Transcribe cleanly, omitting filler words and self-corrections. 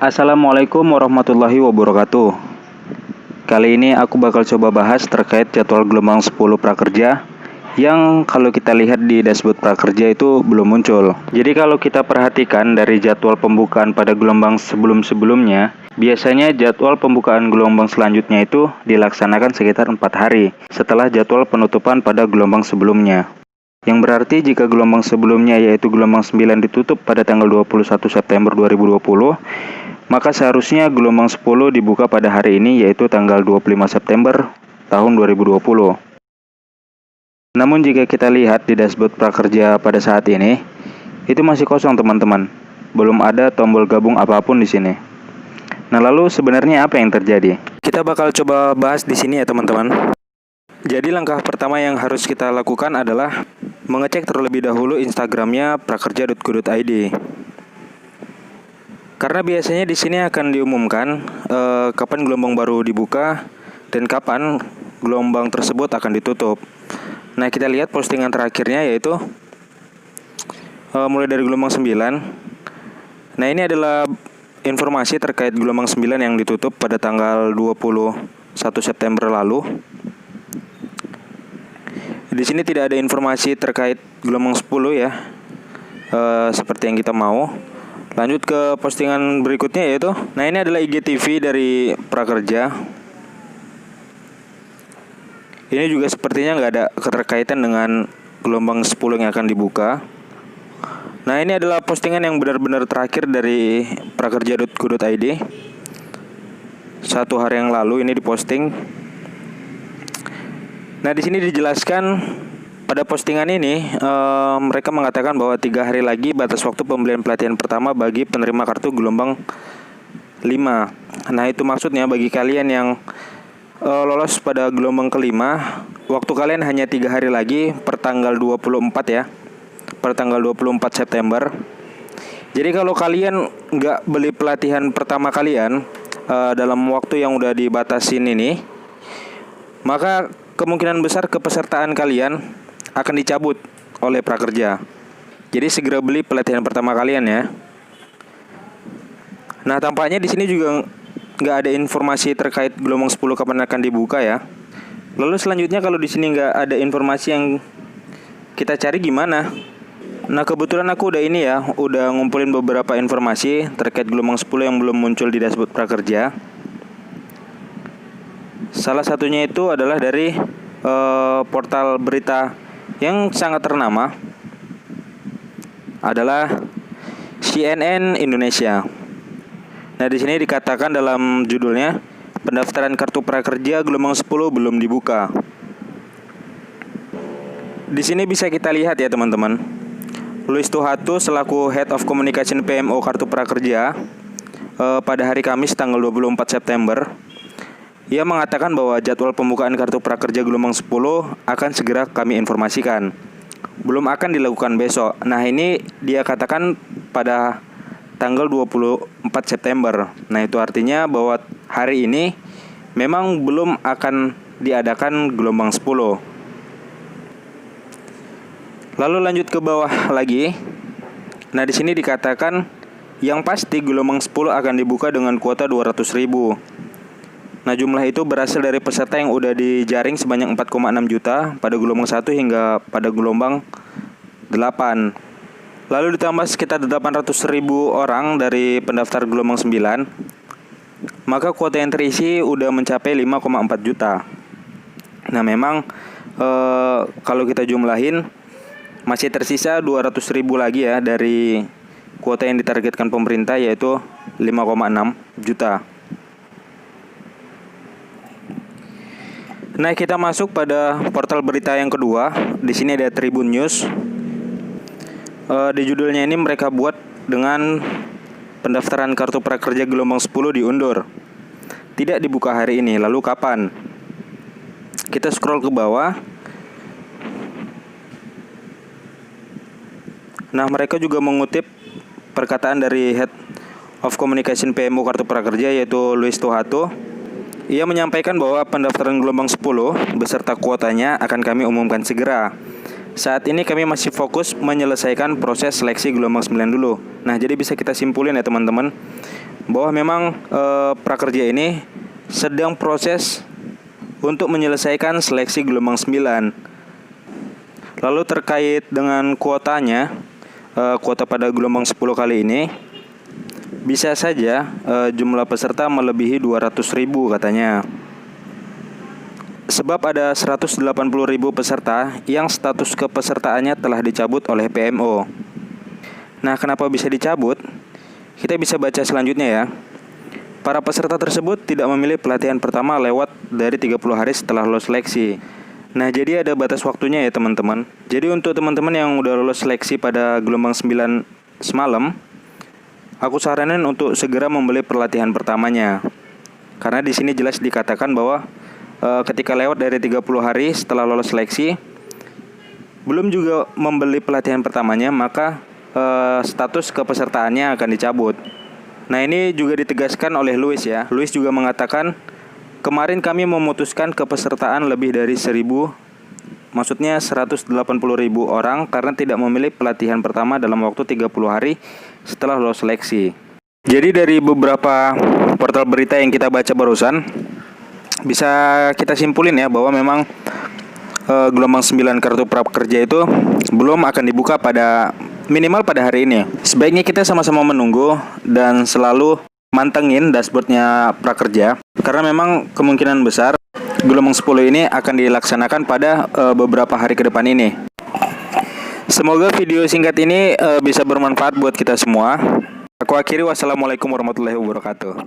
Assalamualaikum warahmatullahi wabarakatuh. Kali ini aku bakal coba bahas terkait jadwal gelombang 10 prakerja yang kalau kita lihat di dashboard prakerja itu belum muncul. Jadi kalau kita perhatikan dari jadwal pembukaan pada gelombang sebelum-sebelumnya, biasanya jadwal pembukaan gelombang selanjutnya itu dilaksanakan sekitar 4 hari setelah jadwal penutupan pada gelombang sebelumnya. Yang berarti jika gelombang sebelumnya yaitu gelombang 9 ditutup pada tanggal 21 September 2020, maka seharusnya gelombang 10 dibuka pada hari ini yaitu tanggal 25 September tahun 2020. Namun jika kita lihat di dashboard prakerja pada saat ini, itu masih kosong teman-teman. Belum ada tombol gabung apapun di sini. Nah, lalu sebenarnya apa yang terjadi? Kita bakal coba bahas di sini ya teman-teman. Jadi langkah pertama yang harus kita lakukan adalah mengecek terlebih dahulu Instagramnya prakerja.go.id. Karena biasanya di sini akan diumumkan kapan gelombang baru dibuka dan kapan gelombang tersebut akan ditutup. Nah, kita lihat postingan terakhirnya yaitu mulai dari gelombang 9. Nah, ini adalah informasi terkait gelombang 9 yang ditutup pada tanggal 21 September lalu. Di sini tidak ada informasi terkait gelombang 10 ya, seperti yang kita mau. Lanjut ke postingan berikutnya yaitu, nah ini adalah IGTV dari prakerja. Ini juga sepertinya nggak ada keterkaitan dengan gelombang 10 yang akan dibuka. Nah, ini adalah postingan yang benar-benar terakhir dari prakerja.go.id. 1 hari yang lalu ini diposting. Nah, di sini dijelaskan pada postingan ini mereka mengatakan bahwa 3 hari lagi batas waktu pembelian pelatihan pertama bagi penerima kartu gelombang 5. Nah, itu maksudnya bagi kalian yang lolos pada gelombang kelima, waktu kalian hanya 3 hari lagi per tanggal 24 ya, per tanggal 24 September. Jadi kalau kalian nggak beli pelatihan pertama kalian dalam waktu yang udah dibatasin ini, maka kemungkinan besar kepesertaan kalian akan dicabut oleh prakerja. Jadi segera beli pelatihan pertama kalian ya. Nah, tampaknya di sini juga nggak ada informasi terkait gelombang 10 kapan akan dibuka ya. Lalu selanjutnya kalau di sini nggak ada informasi yang kita cari gimana? Nah, kebetulan aku udah ini ya, udah ngumpulin beberapa informasi terkait gelombang 10 yang belum muncul di dashboard prakerja. Salah satunya itu adalah dari portal berita yang sangat ternama adalah CNN Indonesia. Nah, di sini dikatakan dalam judulnya, pendaftaran kartu prakerja gelombang 10 belum dibuka. Di sini bisa kita lihat ya teman-teman. Luis Tuhatu selaku Head of Communication PMO Kartu Prakerja pada hari Kamis tanggal 24 September, ia mengatakan bahwa jadwal pembukaan kartu prakerja gelombang 10 akan segera kami informasikan. Belum akan dilakukan besok. Nah, ini dia katakan pada tanggal 24 September. Nah, itu artinya bahwa hari ini memang belum akan diadakan gelombang 10. Lalu lanjut ke bawah lagi. Nah, di sini dikatakan yang pasti gelombang 10 akan dibuka dengan kuota 200.000. Nah, jumlah itu berasal dari peserta yang udah dijaring sebanyak 4,6 juta pada gelombang 1 hingga pada gelombang 8. Lalu ditambah sekitar 800.000 orang dari pendaftar gelombang 9, maka kuota yang terisi udah mencapai 5,4 juta. Nah, memang kalau kita jumlahin masih tersisa 200.000 lagi ya dari kuota yang ditargetkan pemerintah, yaitu 5,6 juta. Nah, kita masuk pada portal berita yang kedua. Di sini ada Tribun News. Di judulnya ini mereka buat dengan pendaftaran kartu prakerja gelombang 10 diundur. Tidak dibuka hari ini. Lalu kapan? Kita scroll ke bawah. Nah, mereka juga mengutip perkataan dari Head of Communication PMO Kartu Prakerja yaitu Luis Tuhatu. Ia menyampaikan bahwa pendaftaran gelombang 10 beserta kuotanya akan kami umumkan segera. Saat ini kami masih fokus menyelesaikan proses seleksi gelombang 9 dulu. Nah, jadi bisa kita simpulin ya teman-teman, bahwa memang prakerja ini sedang proses untuk menyelesaikan seleksi gelombang 9. Lalu terkait dengan kuotanya, kuota pada gelombang 10 kali ini bisa saja jumlah peserta melebihi 200.000 katanya. Sebab ada 180.000 peserta yang status kepesertaannya telah dicabut oleh PMO. Nah, kenapa bisa dicabut? Kita bisa baca selanjutnya ya. Para peserta tersebut tidak memilih pelatihan pertama lewat dari 30 hari setelah lolos seleksi. Nah, jadi ada batas waktunya ya teman-teman. Jadi untuk teman-teman yang udah lolos seleksi pada gelombang 9 semalam, aku saranin untuk segera membeli pelatihan pertamanya. Karena di sini jelas dikatakan bahwa ketika lewat dari 30 hari setelah lolos seleksi, belum juga membeli pelatihan pertamanya, maka status kepesertaannya akan dicabut. Nah, ini juga ditegaskan oleh Luis ya. Luis juga mengatakan, kemarin kami memutuskan kepesertaan lebih dari 180.000 orang karena tidak memilih pelatihan pertama dalam waktu 30 hari setelah lolos seleksi. Jadi dari beberapa portal berita yang kita baca barusan, bisa kita simpulin ya bahwa memang gelombang 9 kartu prakerja itu belum akan dibuka minimal pada hari ini. Sebaiknya kita sama-sama menunggu dan selalu mantengin dashboardnya prakerja, karena memang kemungkinan besar gelombang 10 ini akan dilaksanakan pada beberapa hari ke depan ini. Semoga video singkat ini bisa bermanfaat buat kita semua. Aku akhiri, wassalamualaikum warahmatullahi wabarakatuh.